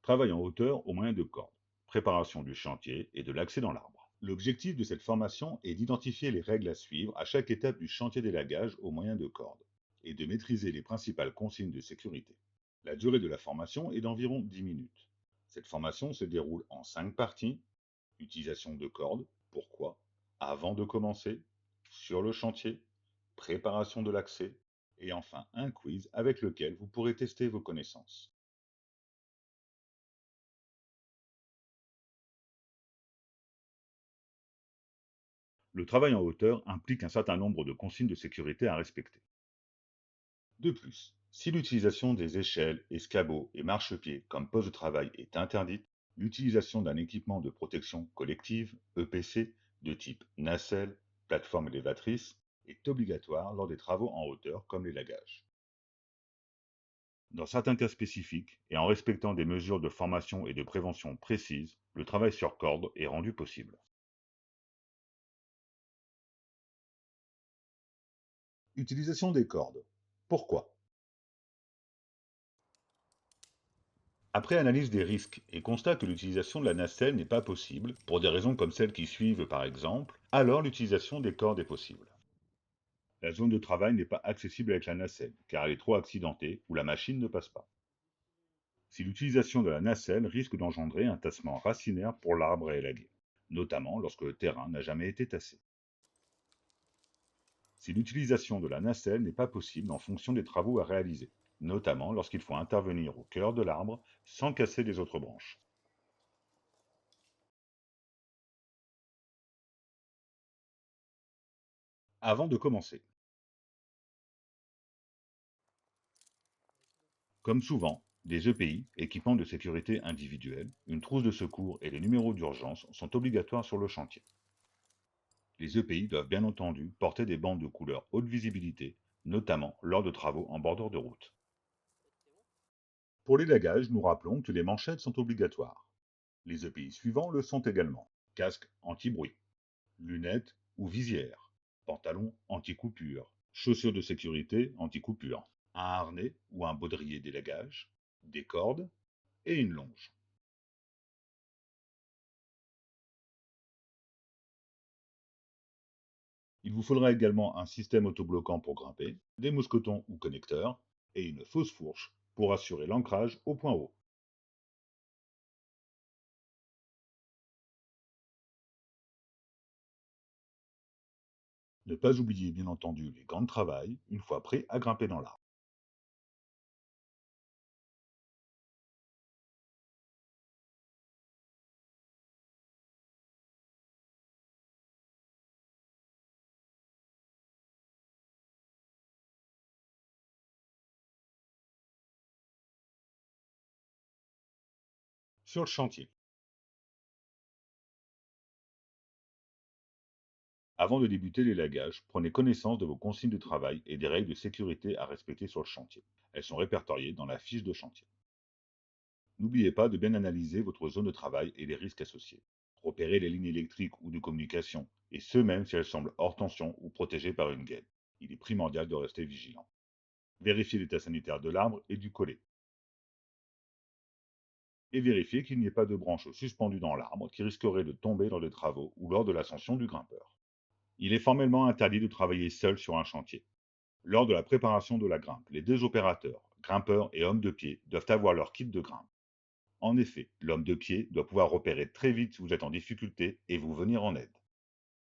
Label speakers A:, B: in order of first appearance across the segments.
A: Travail en hauteur au moyen de cordes, préparation du chantier et de l'accès dans l'arbre. L'objectif de cette formation est d'identifier les règles à suivre à chaque étape du chantier d'élagage au moyen de cordes et de maîtriser les principales consignes de sécurité. La durée de la formation est d'environ 10 minutes. Cette formation se déroule en 5 parties: utilisation de cordes, pourquoi, avant de commencer, sur le chantier, préparation de l'accès, et enfin un quiz avec lequel vous pourrez tester vos connaissances. Le travail en hauteur implique un certain nombre de consignes de sécurité à respecter. De plus, si l'utilisation des échelles, escabeaux et marchepieds comme poste de travail est interdite, l'utilisation d'un équipement de protection collective, EPC, de type nacelle, plateforme élévatrice, est obligatoire lors des travaux en hauteur comme l'élagage. Dans certains cas spécifiques, et en respectant des mesures de formation et de prévention précises, le travail sur corde est rendu possible. Utilisation des cordes. Pourquoi? Après analyse des risques et constat que l'utilisation de la nacelle n'est pas possible, pour des raisons comme celles qui suivent par exemple, alors l'utilisation des cordes est possible. La zone de travail n'est pas accessible avec la nacelle, car elle est trop accidentée ou la machine ne passe pas. Si l'utilisation de la nacelle risque d'engendrer un tassement racinaire pour l'arbre à élaguer, notamment lorsque le terrain n'a jamais été tassé. Si l'utilisation de la nacelle n'est pas possible en fonction des travaux à réaliser, notamment lorsqu'il faut intervenir au cœur de l'arbre sans casser les autres branches. Avant de commencer, comme souvent, des EPI, équipements de sécurité individuels, une trousse de secours et les numéros d'urgence sont obligatoires sur le chantier. Les EPI doivent bien entendu porter des bandes de couleur haute visibilité, notamment lors de travaux en bordure de route. Pour l'élagage, nous rappelons que les manchettes sont obligatoires. Les EPI suivants le sont également: casque anti-bruit, lunettes ou visière, pantalon anti-coupure, chaussures de sécurité anti-coupure, un harnais ou un baudrier d'élagage, des cordes et une longe. Il vous faudra également un système autobloquant pour grimper, des mousquetons ou connecteurs et une fausse fourche pour assurer l'ancrage au point haut. Ne pas oublier bien entendu les gants de travail une fois prêt à grimper dans l'arbre. Sur le chantier, avant de débuter l'élagage, prenez connaissance de vos consignes de travail et des règles de sécurité à respecter sur le chantier. Elles sont répertoriées dans la fiche de chantier. N'oubliez pas de bien analyser votre zone de travail et les risques associés. Repérez les lignes électriques ou de communication, et ce même si elles semblent hors tension ou protégées par une gaine. Il est primordial de rester vigilant. Vérifiez l'état sanitaire de l'arbre et du collet. Et vérifiez qu'il n'y ait pas de branches suspendues dans l'arbre qui risqueraient de tomber lors des travaux ou lors de l'ascension du grimpeur. Il est formellement interdit de travailler seul sur un chantier. Lors de la préparation de la grimpe, les deux opérateurs, grimpeurs et hommes de pied, doivent avoir leur kit de grimpe. En effet, l'homme de pied doit pouvoir repérer très vite si vous êtes en difficulté et vous venir en aide.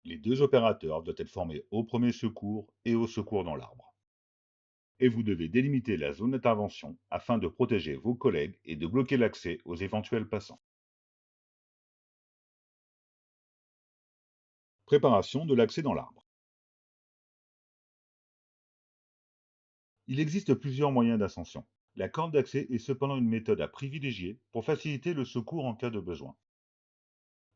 A: Les deux opérateurs doivent être formés au premier secours et au secours dans l'arbre. Et vous devez délimiter la zone d'intervention afin de protéger vos collègues et de bloquer l'accès aux éventuels passants. Préparation de l'accès dans l'arbre. Il existe plusieurs moyens d'ascension. La corde d'accès est cependant une méthode à privilégier pour faciliter le secours en cas de besoin.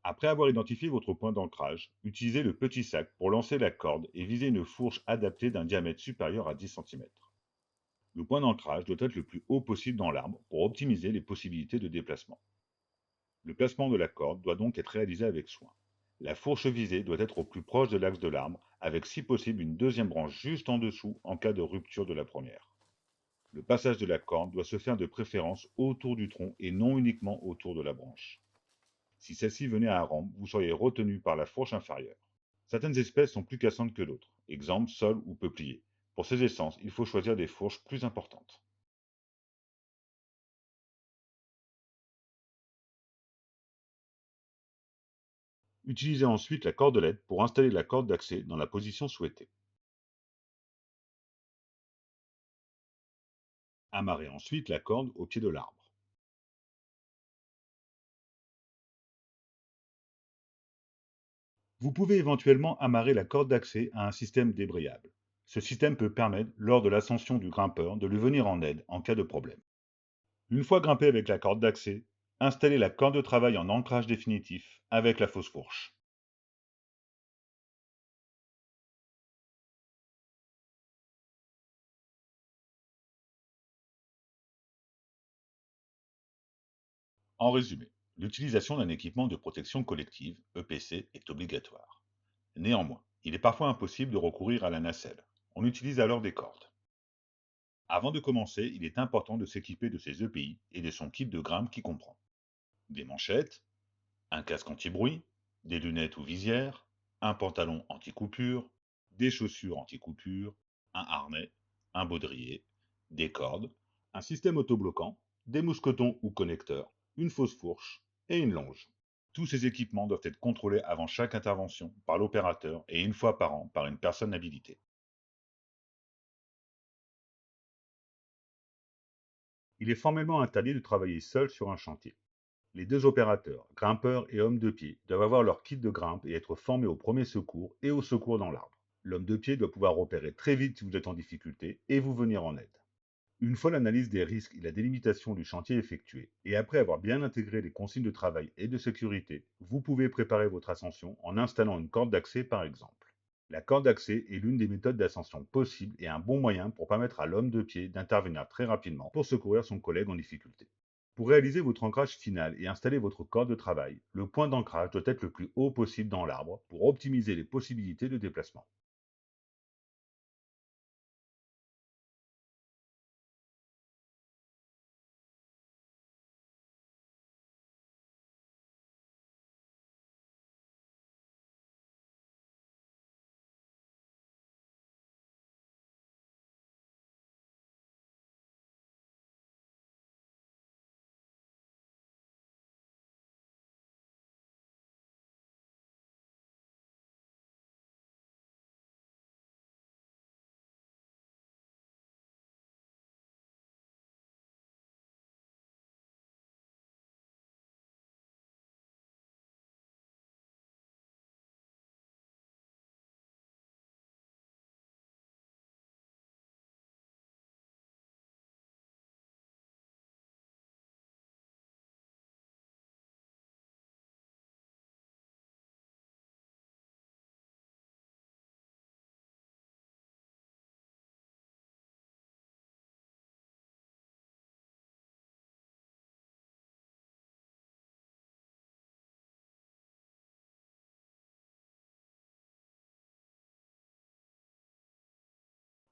A: Après avoir identifié votre point d'ancrage, utilisez le petit sac pour lancer la corde et viser une fourche adaptée d'un diamètre supérieur à 10 cm. Le point d'ancrage doit être le plus haut possible dans l'arbre pour optimiser les possibilités de déplacement. Le placement de la corde doit donc être réalisé avec soin. La fourche visée doit être au plus proche de l'axe de l'arbre, avec si possible une deuxième branche juste en dessous en cas de rupture de la première. Le passage de la corde doit se faire de préférence autour du tronc et non uniquement autour de la branche. Si celle-ci venait à rompre, vous seriez retenu par la fourche inférieure. Certaines espèces sont plus cassantes que d'autres, exemple sol ou peuplier. Pour ces essences, il faut choisir des fourches plus importantes. Utilisez ensuite la cordelette pour installer la corde d'accès dans la position souhaitée. Amarrez ensuite la corde au pied de l'arbre. Vous pouvez éventuellement amarrer la corde d'accès à un système débrayable. Ce système peut permettre, lors de l'ascension du grimpeur, de lui venir en aide en cas de problème. Une fois grimpé avec la corde d'accès, installez la corde de travail en ancrage définitif avec la fausse fourche. En résumé, l'utilisation d'un équipement de protection collective, EPC, est obligatoire. Néanmoins, il est parfois impossible de recourir à la nacelle. On utilise alors des cordes. Avant de commencer, il est important de s'équiper de ses EPI et de son kit de grimpe qui comprend des manchettes, un casque anti-bruit, des lunettes ou visières, un pantalon anti-coupure, des chaussures anti-coupure, un harnais, un baudrier, des cordes, un système autobloquant, des mousquetons ou connecteurs, une fausse fourche et une longe. Tous ces équipements doivent être contrôlés avant chaque intervention par l'opérateur et une fois par an par une personne habilitée. Il est formellement interdit de travailler seul sur un chantier. Les deux opérateurs, grimpeurs et hommes de pied, doivent avoir leur kit de grimpe et être formés aux premiers secours et aux secours dans l'arbre. L'homme de pied doit pouvoir repérer très vite si vous êtes en difficulté et vous venir en aide. Une fois l'analyse des risques et la délimitation du chantier effectuée, et après avoir bien intégré les consignes de travail et de sécurité, vous pouvez préparer votre ascension en installant une corde d'accès par exemple. La corde d'accès est l'une des méthodes d'ascension possibles et un bon moyen pour permettre à l'homme de pied d'intervenir très rapidement pour secourir son collègue en difficulté. Pour réaliser votre ancrage final et installer votre corde de travail, le point d'ancrage doit être le plus haut possible dans l'arbre pour optimiser les possibilités de déplacement.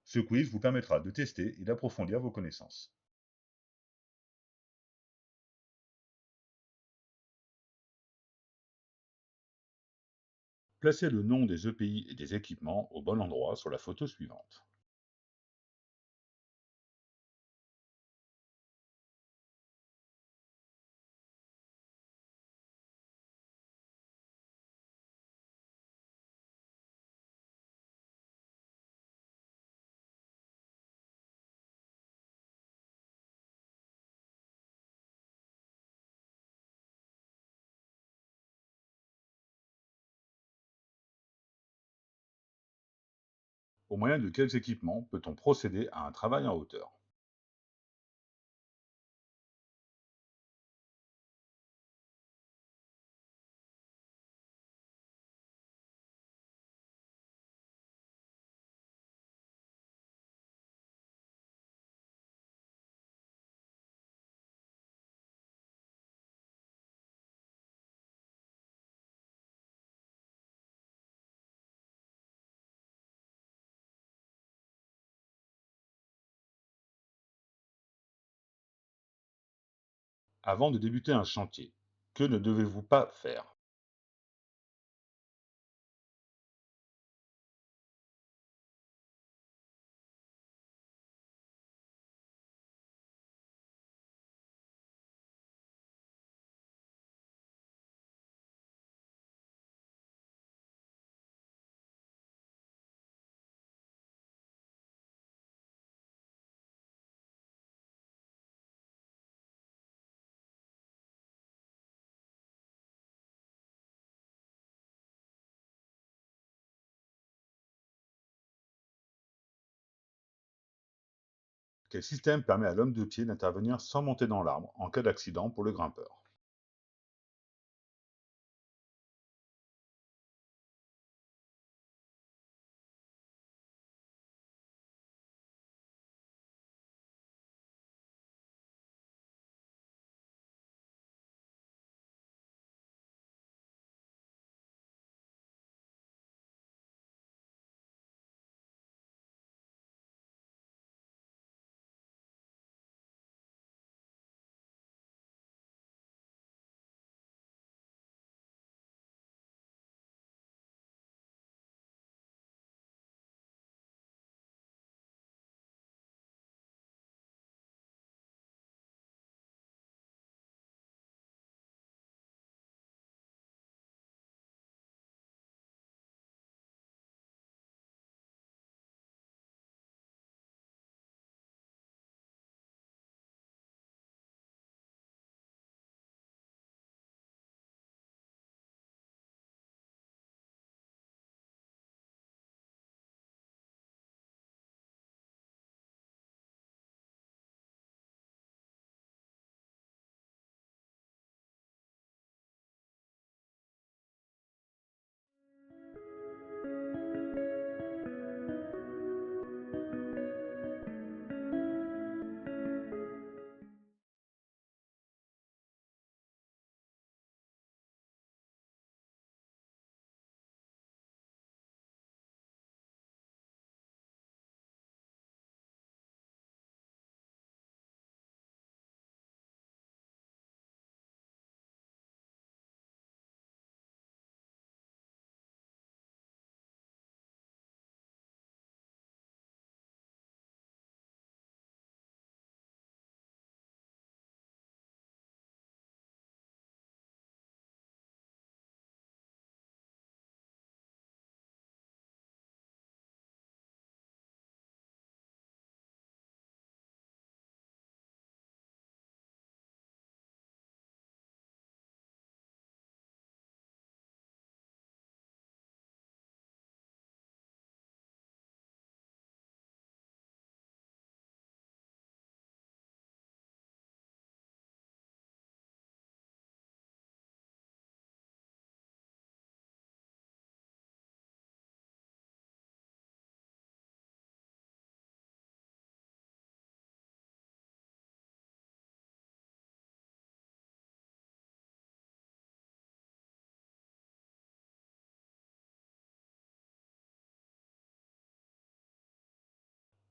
A: Ce quiz vous permettra de tester et d'approfondir vos connaissances. Placez le nom des EPI et des équipements au bon endroit sur la photo suivante. Au moyen de quels équipements peut-on procéder à un travail en hauteur? Avant de débuter un chantier, que ne devez-vous pas faire? Quel système permet à l'homme de pied d'intervenir sans monter dans l'arbre en cas d'accident pour le grimpeur?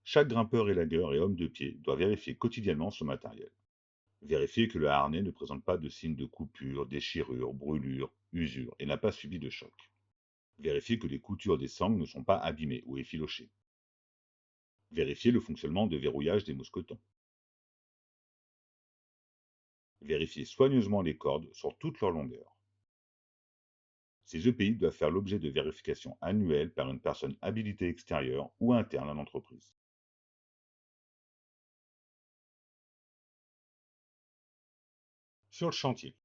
A: Chaque grimpeur élagueur et homme de pied doit vérifier quotidiennement son matériel. Vérifier que le harnais ne présente pas de signes de coupure, déchirure, brûlure, usure et n'a pas subi de choc. Vérifier que les coutures des sangles ne sont pas abîmées ou effilochées. Vérifier le fonctionnement de verrouillage des mousquetons. Vérifier soigneusement les cordes sur toute leur longueur. Ces EPI doivent faire l'objet de vérifications annuelles par une personne habilitée extérieure ou interne à l'entreprise. Sur le chantier,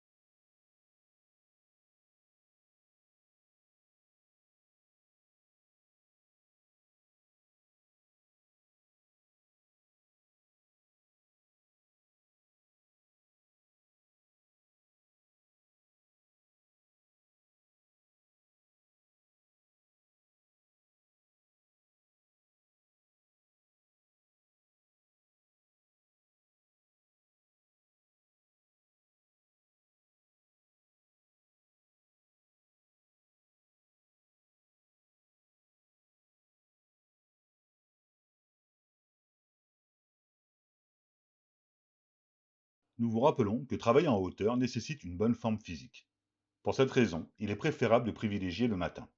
A: Nous vous rappelons que travailler en hauteur nécessite une bonne forme physique. Pour cette raison, il est préférable de privilégier le matin.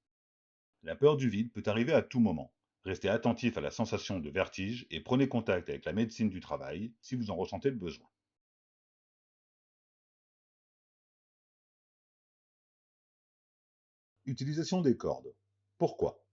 A: La peur du vide peut arriver à tout moment. Restez attentif à la sensation de vertige et prenez contact avec la médecine du travail si vous en ressentez le besoin. Utilisation des cordes. Pourquoi?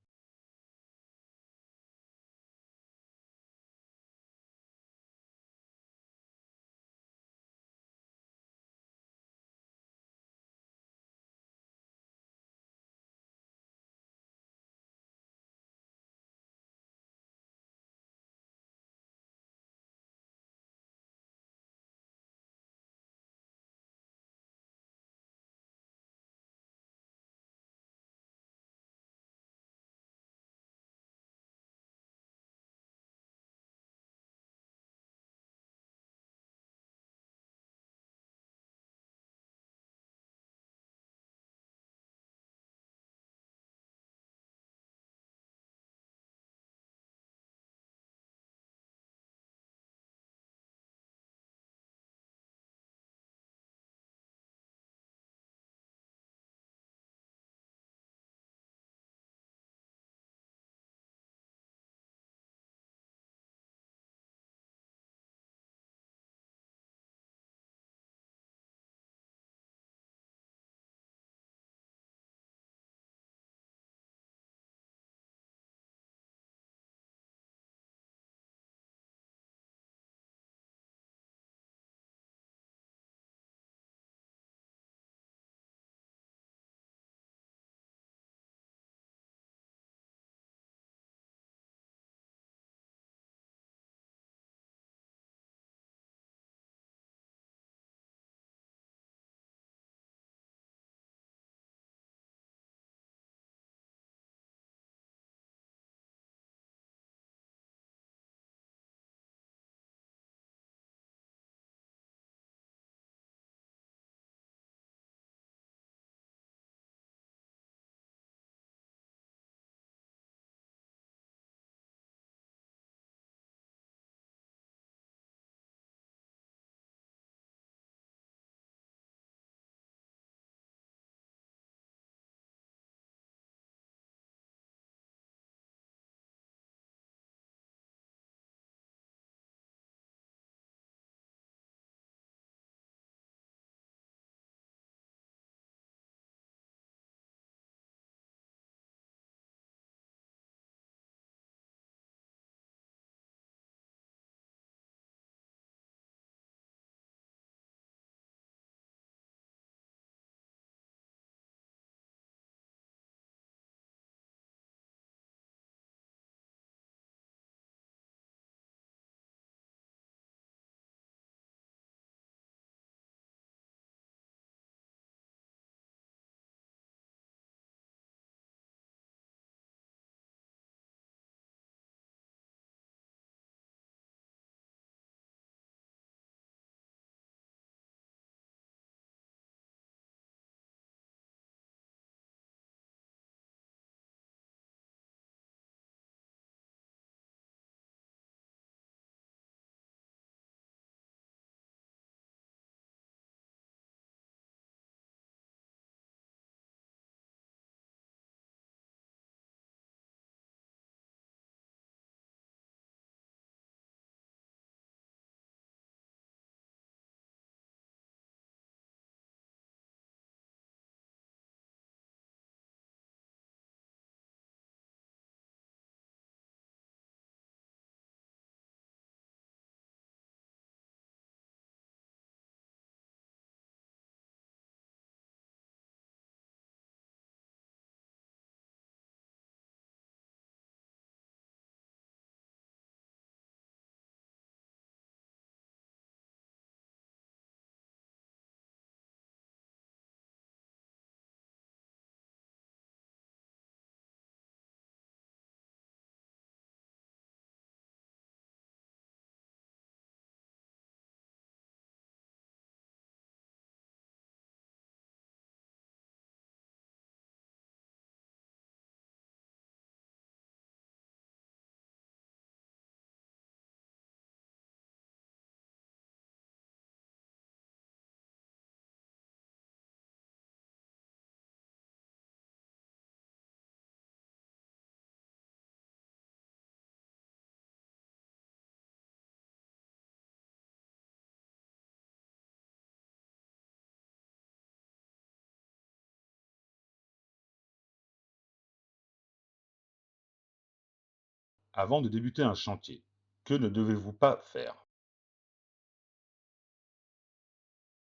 A: Avant de débuter un chantier, que ne devez-vous pas faire?